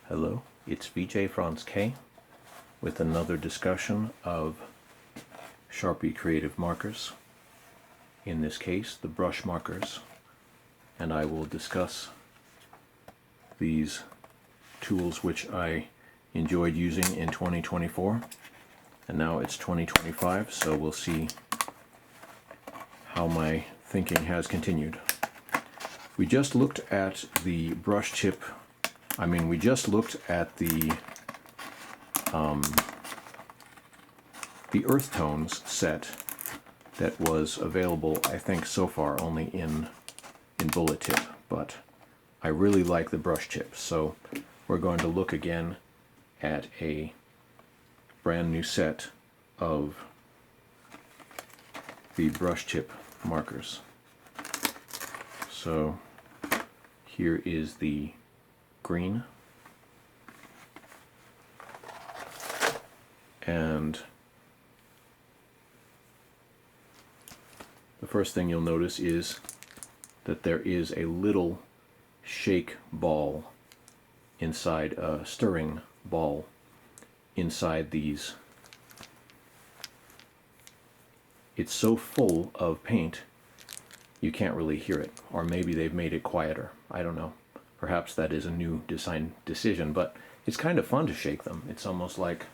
Hello, it's VJ Franz K with another discussion of Sharpie creative markers, in this case the brush markers, and I will discuss these tools which I enjoyed using in 2024, and now it's 2025, so we'll see how my thinking has continued. We just looked at the brush tip. We just looked at the earth tones set that was available, I think, so far only in bullet tip, but I really like the brush tip, so we're going to look again at a brand new set of the brush tip markers. So here is the green, and the first thing you'll notice is that there is a little shake ball inside, a stirring ball inside these. It's so full of paint you can't really hear it, or maybe they've made it quieter, I don't know. Perhaps that is a new design decision, but it's kind of fun to shake them. It's almost like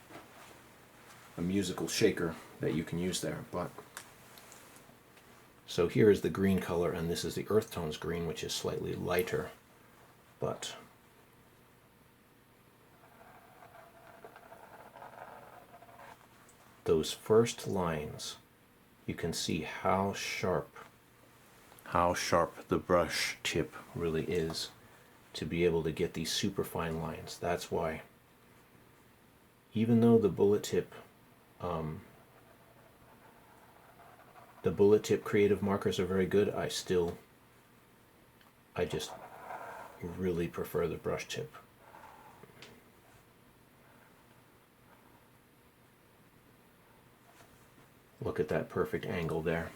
a musical shaker that you can use there. But so here is the green color, and this is the earth tones green, which is slightly lighter, but those first lines, you can see how sharp the brush tip really is to be able to get these super fine lines. That's why, even though the bullet tip creative markers are very good, I just really prefer the brush tip. Look at that perfect angle there.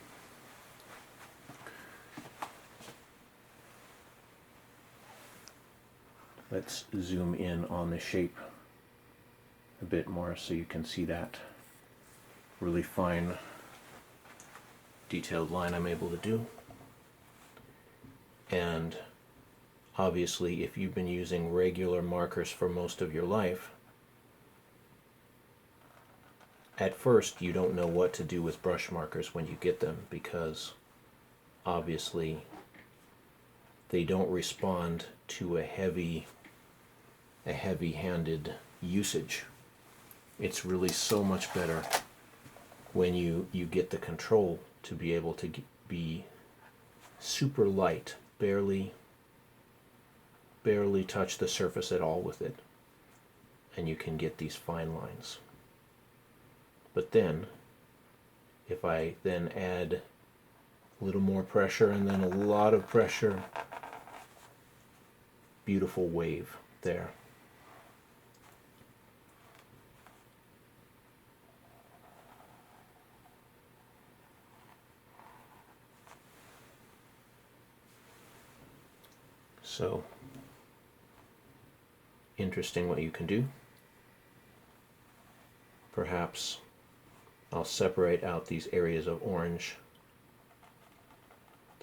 Let's zoom in on the shape a bit more so you can see that really fine detailed line I'm able to do. And obviously, if you've been using regular markers for most of your life, at first you don't know what to do with brush markers when you get them, because obviously they don't respond to a heavy-handed usage. It's really so much better when you get the control to be able to be super light, barely touch the surface at all with it, and you can get these fine lines. But then, if I then add a little more pressure and then a lot of pressure, beautiful wave there. So, interesting what you can do. Perhaps I'll separate out these areas of orange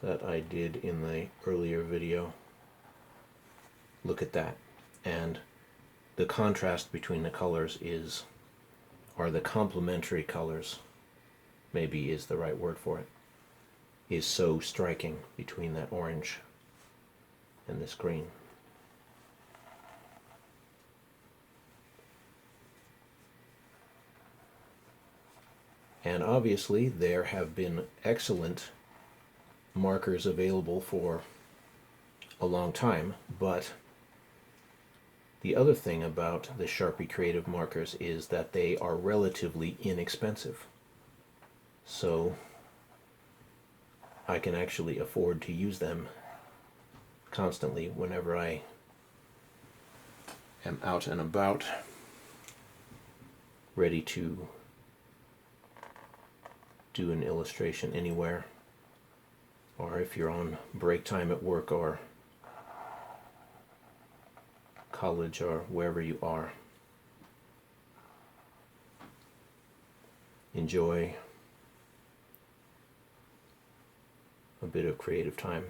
that I did in the earlier video. Look at that. And the contrast between the colors or the complementary colors, maybe is the right word for it, is so striking between that orange and this green. And obviously there have been excellent markers available for a long time, but the other thing about the Sharpie creative markers is that they are relatively inexpensive. So I can actually afford to use them constantly whenever I am out and about, ready to do an illustration anywhere, or if you're on break time at work or college or wherever you are, enjoy a bit of creative time.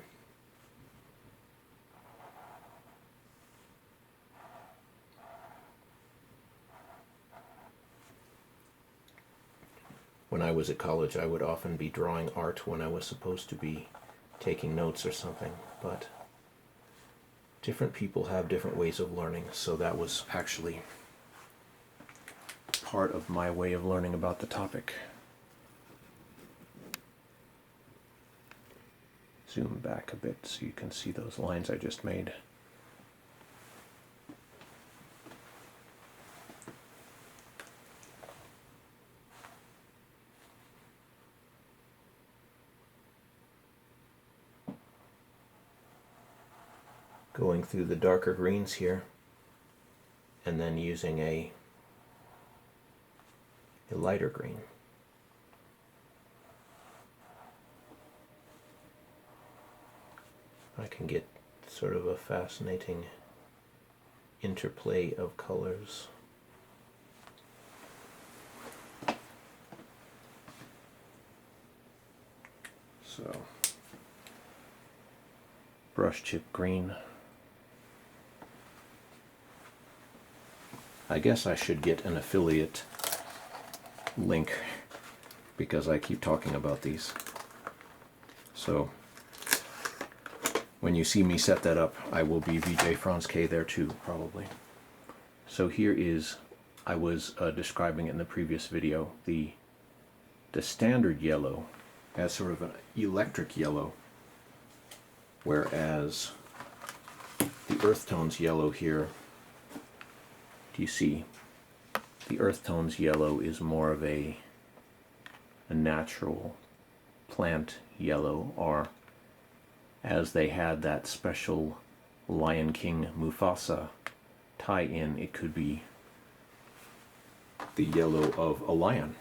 When I was at college, I would often be drawing art when I was supposed to be taking notes or something, but different people have different ways of learning, so that was actually part of my way of learning about the topic. Zoom back a bit so you can see those lines I just made. Going through the darker greens here, and then using a lighter green. I can get sort of a fascinating interplay of colors. So, brush chip green. I guess I should get an affiliate link because I keep talking about these. So when you see me set that up, I will be VJ Franz K there too, probably. So here is, I was describing it in the previous video, the standard yellow as sort of an electric yellow, whereas the earth tones yellow here, do you see? The earth tones yellow is more of a natural plant yellow, or as they had that special Lion King Mufasa tie-in, it could be the yellow of a lion.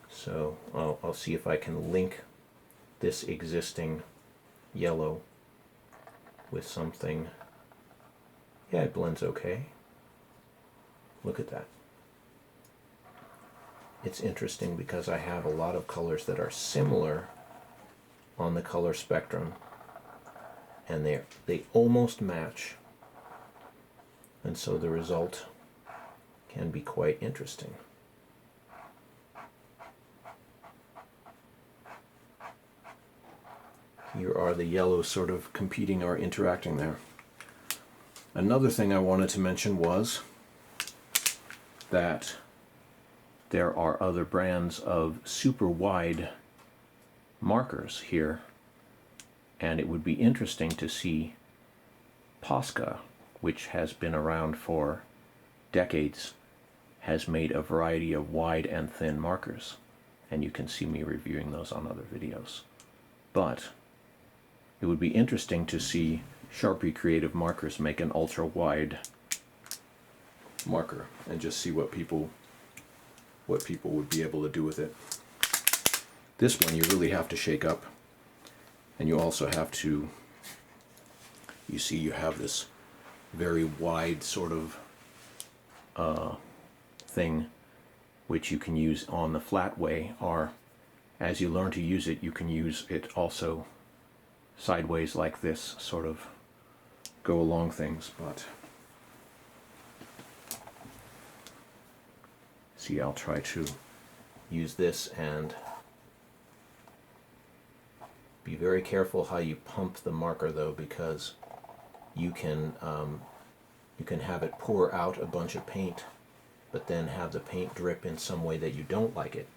So I'll see if I can link this existing yellow with something. Yeah, it blends okay. Look at that. It's interesting because I have a lot of colors that are similar on the color spectrum, and they almost match, and so the result can be quite interesting. Here are the yellows sort of competing or interacting there. Another thing I wanted to mention was that there are other brands of super wide markers here, and it would be interesting to see Posca, which has been around for decades, has made a variety of wide and thin markers, and you can see me reviewing those on other videos. But it would be interesting to see Sharpie Creative Markers make an ultra wide marker and just see what people would be able to do with it. This one you really have to shake up, and you also have to, you see you have this very wide sort of thing which you can use on the flat way, or as you learn to use it, you can use it also sideways like this, sort of go along things. But see, I'll try to use this, and be very careful how you pump the marker though, because you can have it pour out a bunch of paint, but then have the paint drip in some way that you don't like it.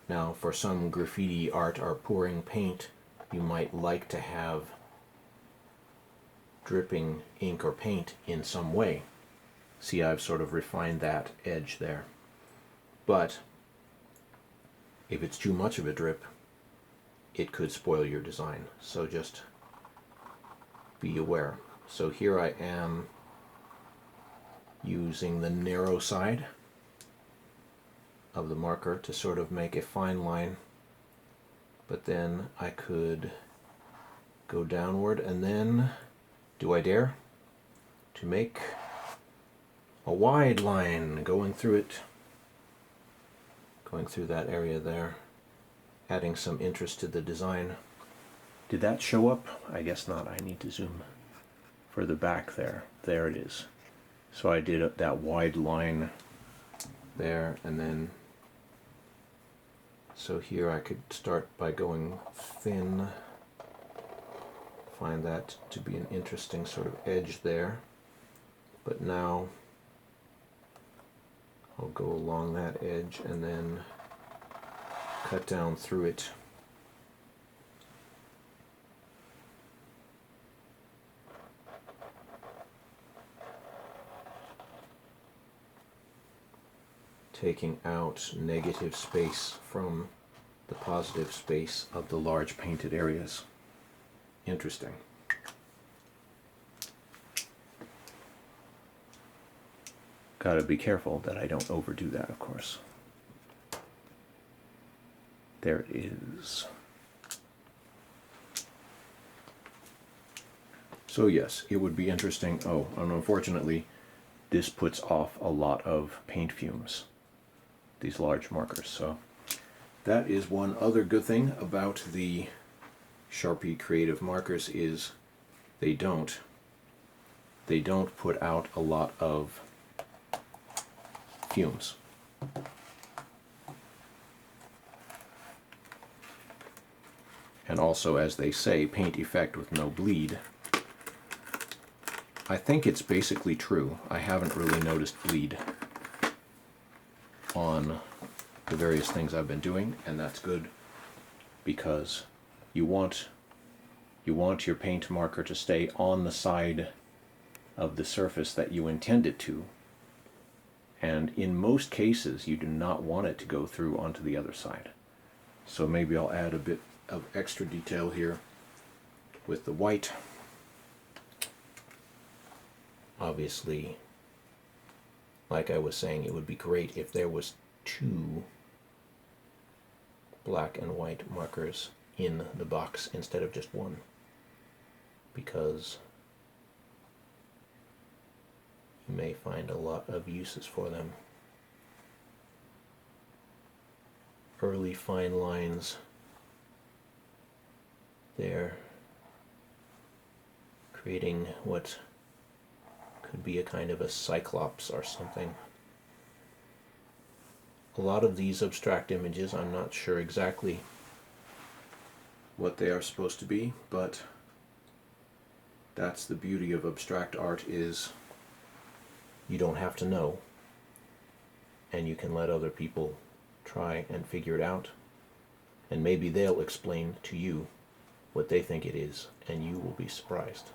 Now, for some graffiti art or pouring paint, you might like to have dripping ink or paint in some way. See, I've sort of refined that edge there. But if it's too much of a drip, it could spoil your design. So just be aware. So here I am using the narrow side of the marker to sort of make a fine line but then I could go downward, and then, do I dare to make a wide line going through it, going through that area there, adding some interest to the design. Did that show up? I guess not. I need to zoom further back there. There it is. So I did that wide line there, and then so here I could start by going thin, find that to be an interesting sort of edge there, but now I'll go along that edge and then cut down through it. Taking out negative space from the positive space of the large painted areas. Interesting. Gotta be careful that I don't overdo that, of course. There it is. So yes, it would be interesting. Oh, and unfortunately, this puts off a lot of paint fumes, these large markers. So that is one other good thing about the Sharpie creative markers, is they don't put out a lot of fumes. And also, as they say, paint effect with no bleed. I think it's basically true. I haven't really noticed bleed on the various things I've been doing, and that's good, because you want your paint marker to stay on the side of the surface that you intend it to, and in most cases you do not want it to go through onto the other side. So maybe I'll add a bit of extra detail here with the white. Obviously, like I was saying, it would be great if there was 2 black and white markers in the box instead of just 1, because you may find a lot of uses for them. Early fine lines there, creating what could be a kind of a cyclops or something. A lot of these abstract images, I'm not sure exactly what they are supposed to be, but that's the beauty of abstract art, is you don't have to know, and you can let other people try and figure it out, and maybe they'll explain to you what they think it is, and you will be surprised.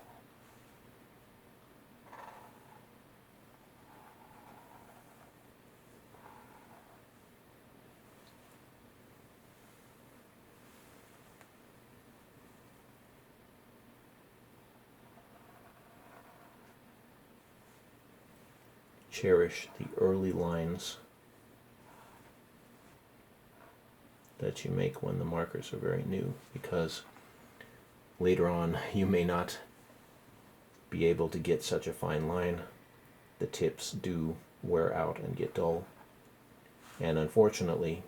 Cherish the early lines that you make when the markers are very new, because later on you may not be able to get such a fine line. The tips do wear out and get dull, and unfortunately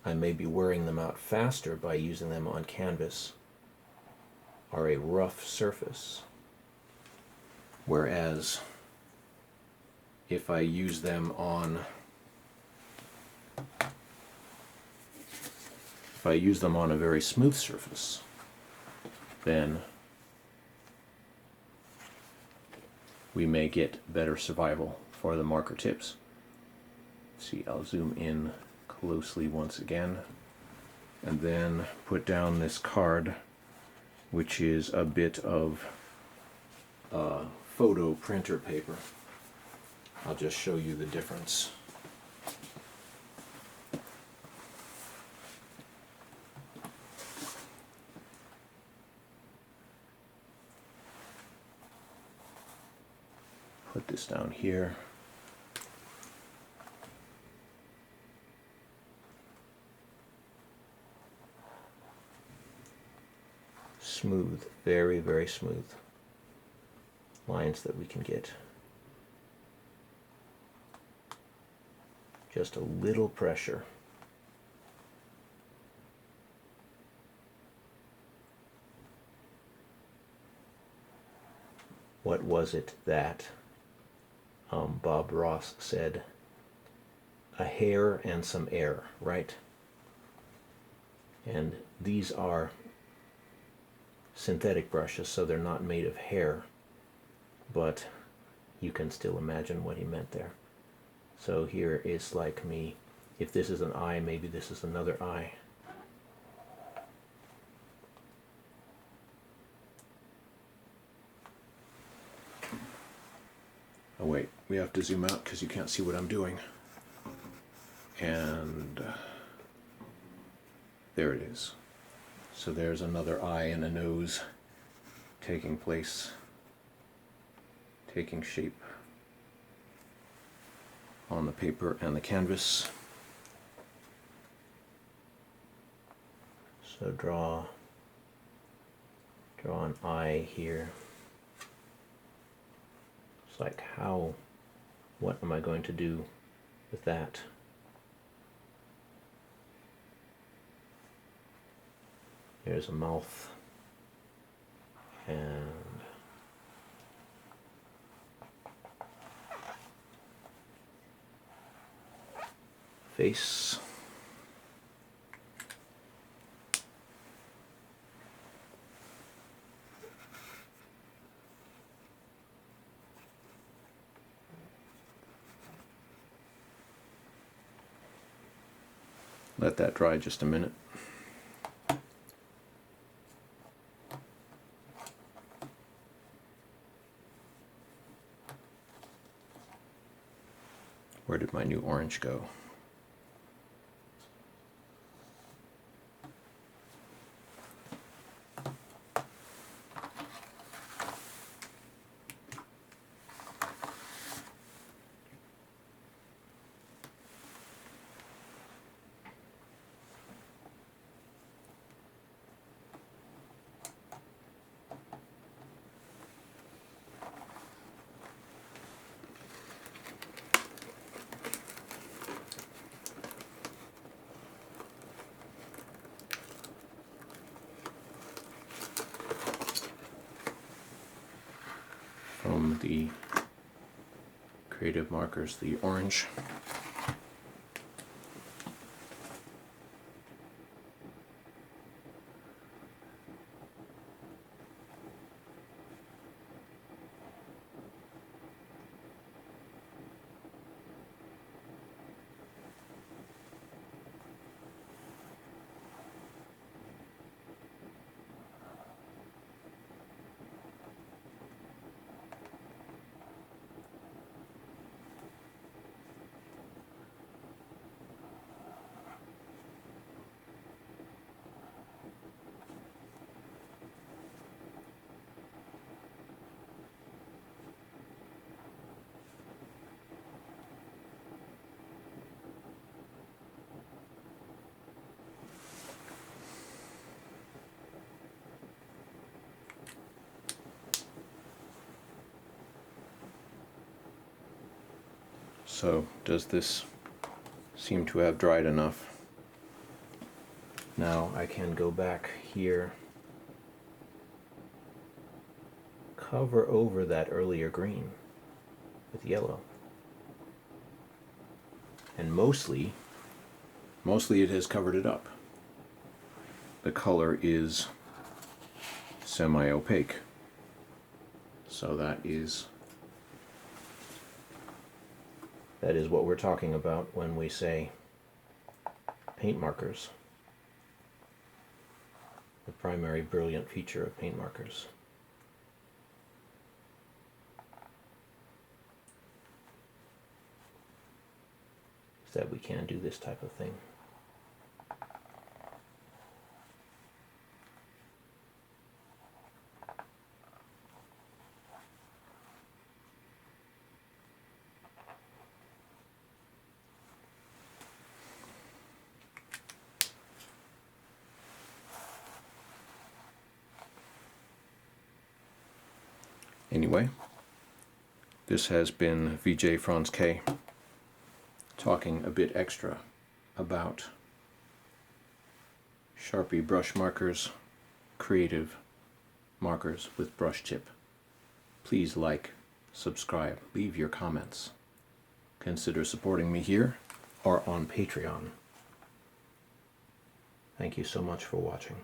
I may be wearing them out faster by using them on canvas or a rough surface, whereas if I use them on a very smooth surface, then we may get better survival for the marker tips. See, I'll zoom in closely once again, and then put down this card, which is a bit of photo printer paper. I'll just show you the difference. Put this down here. smooth, very, very smooth lines that we can get. Just a little pressure. What was it that Bob Ross said? A hair and some air, right? And these are synthetic brushes, so they're not made of hair, but you can still imagine what he meant there. So here is like me, if this is an eye, maybe this is another eye. Oh wait, we have to zoom out because you can't see what I'm doing. And there it is. So there's another eye and a nose taking place, taking shape on the paper and the canvas. So draw an eye here. It's like, what am I going to do with that? Here's a mouth and face. Let that dry just a minute. Where did my new orange go? From the Creative Markers, the orange. So does this seem to have dried enough? Now I can go back here, cover over that earlier green with yellow. And mostly it has covered it up. The color is semi-opaque. So that is what we're talking about when we say paint markers. The primary brilliant feature of paint markers. Is that we can do this type of thing. Anyway, this has been VJ Franz K talking a bit extra about Sharpie brush markers, creative markers with brush tip. Please like, subscribe, leave your comments. Consider supporting me here or on Patreon. Thank you so much for watching.